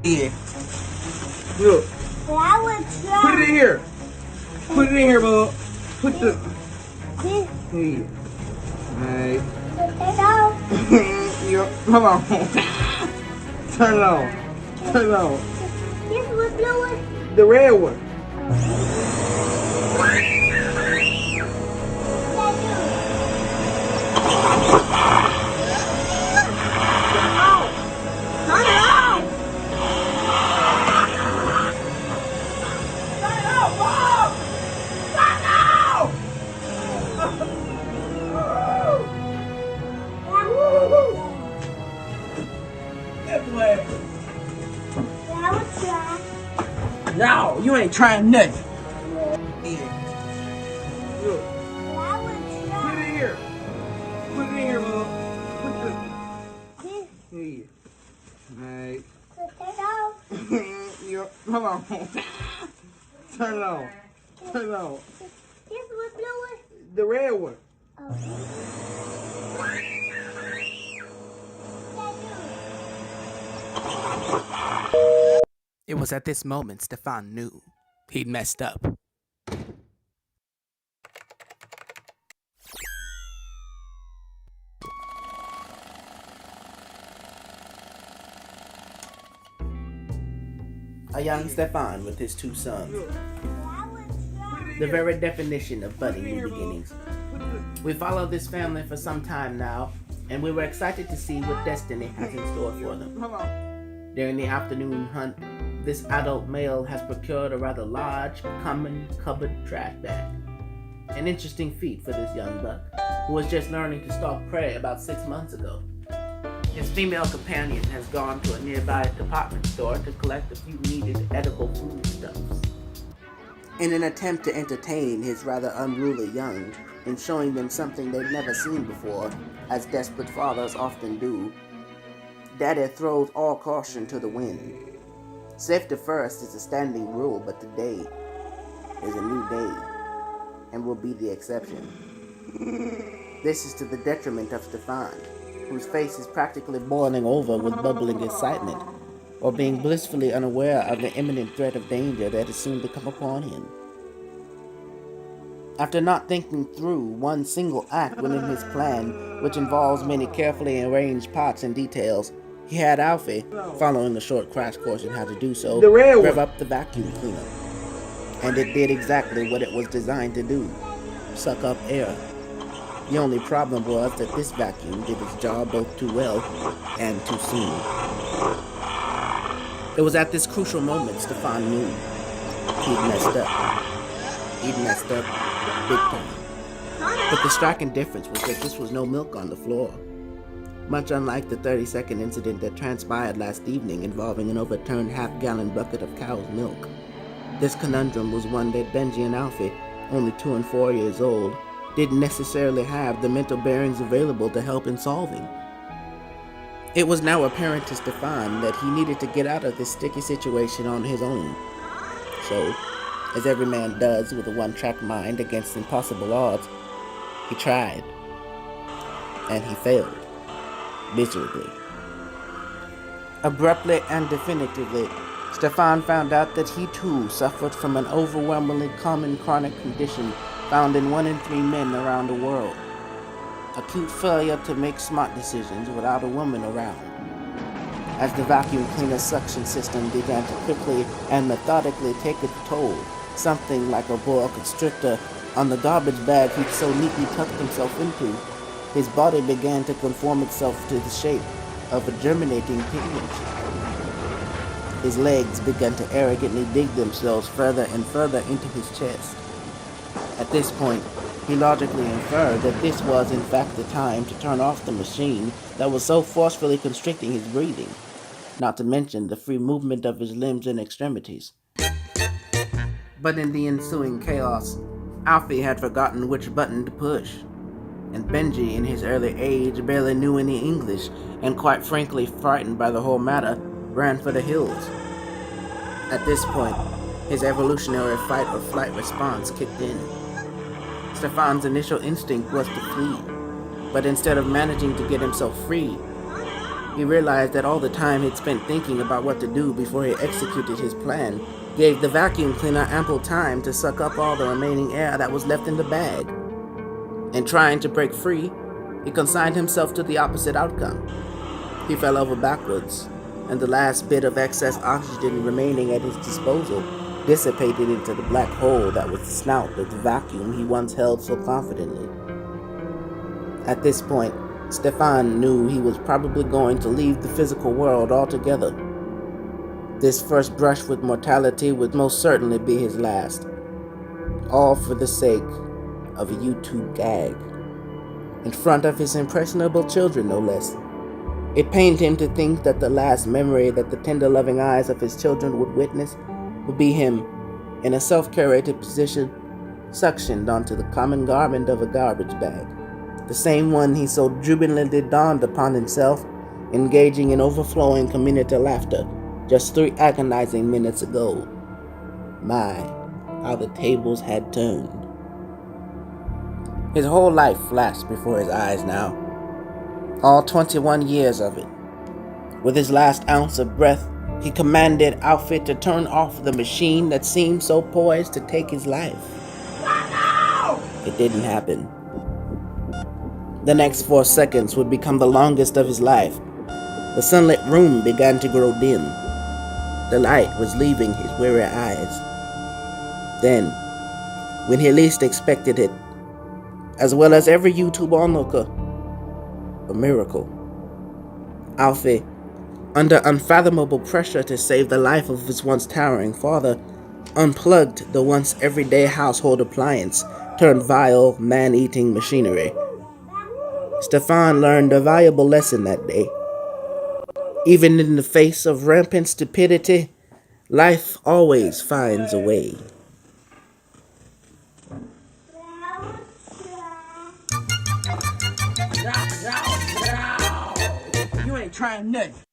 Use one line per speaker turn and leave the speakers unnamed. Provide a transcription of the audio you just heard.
Yeah. Look. Put it in here. Put it in here, bub. Put the. Here. Alright. Yep. Hold on. Turn it on. Turn it on.
This was blue one?
The red one. No, you ain't trying nothing. Yeah. Look. Put it in here. Put it in here, bub. Put the. Here. Alright. Yep. Hold on. Turn it on. Turn it on.
This was blue one?
The red one.
It was at this moment Stefan knew he'd messed up. A young Stefan with his two sons. The very definition of budding new beginnings. We followed this family for some time now, and we were excited to see what destiny has in store for them. During the afternoon hunt, this adult male has procured a rather large, common cupboard trash bag. An interesting feat for this young buck, who was just learning to stalk prey about 6 months ago. His female companion has gone to a nearby department store to collect a few needed edible foodstuffs. In an attempt to entertain his rather unruly young, in showing them something they've never seen before, as desperate fathers often do, Daddy throws all caution to the wind. Safety first is a standing rule, but today is a new day, and will be the exception. This is to the detriment of Stefan, whose face is practically boiling over with bubbling excitement, or being blissfully unaware of the imminent threat of danger that is soon to come upon him. After not thinking through one single act within his plan, which involves many carefully arranged parts and details, he had Alfie, following a short crash course in how to do so, rev up the vacuum cleaner. And it did exactly what it was designed to do: suck up air. The only problem was that this vacuum did its job both too well and too soon. It was at this crucial moment Stefan knew he'd messed up. He'd messed up big time. But the striking difference was that this was no milk on the floor. Much unlike the 30-second incident that transpired last evening involving an overturned half-gallon bucket of cow's milk, this conundrum was one that Benji and Alfie, only 2 and 4 years old, didn't necessarily have the mental bearings available to help in solving. It was now apparent to Stefan that he needed to get out of this sticky situation on his own. So, as every man does with a one-track mind against impossible odds, he tried. And he failed. Miserably. Abruptly and definitively, Stefan found out that he too suffered from an overwhelmingly common chronic condition found in 1 in 3 men around the world. Acute failure to make smart decisions without a woman around. As the vacuum cleaner suction system began to quickly and methodically take its toll, something like a boa constrictor on the garbage bag he'd so neatly tucked himself into, his body began to conform itself to the shape of a germinating pigment. His legs began to arrogantly dig themselves further and further into his chest. At this point, he logically inferred that this was in fact the time to turn off the machine that was so forcefully constricting his breathing, not to mention the free movement of his limbs and extremities. But in the ensuing chaos, Alfie had forgotten which button to push, and Benji, in his early age, barely knew any English, and quite frankly frightened by the whole matter, ran for the hills. At this point, his evolutionary fight or flight response kicked in. Stefan's initial instinct was to flee. But instead of managing to get himself free, he realized that all the time he'd spent thinking about what to do before he executed his plan gave the vacuum cleaner ample time to suck up all the remaining air that was left in the bag. In trying to break free, he consigned himself to the opposite outcome. He fell over backwards, and the last bit of excess oxygen remaining at his disposal dissipated into the black hole that was the snout of the vacuum he once held so confidently. At this point, Stefan knew he was probably going to leave the physical world altogether. This first brush with mortality would most certainly be his last, all for the sake of a YouTube gag, in front of his impressionable children, no less. It pained him to think that the last memory that the tender loving eyes of his children would witness would be him, in a self-curated position, suctioned onto the common garment of a garbage bag, the same one he so jubilantly donned upon himself, engaging in overflowing community laughter just 3 agonizing minutes ago. My, how the tables had turned. His whole life flashed before his eyes now, all 21 years of it. With his last ounce of breath, he commanded Alfie to turn off the machine that seemed so poised to take his life. It didn't happen. The next 4 seconds would become the longest of his life. The sunlit room began to grow dim. The light was leaving his weary eyes. Then, when he least expected it, as well as every YouTube onlooker, a miracle. Alfie, under unfathomable pressure to save the life of his once towering father, unplugged the once everyday household appliance turned vile, man-eating machinery. Stefan learned a valuable lesson that day. Even in the face of rampant stupidity, life always finds a way.
You ain't trying nothing.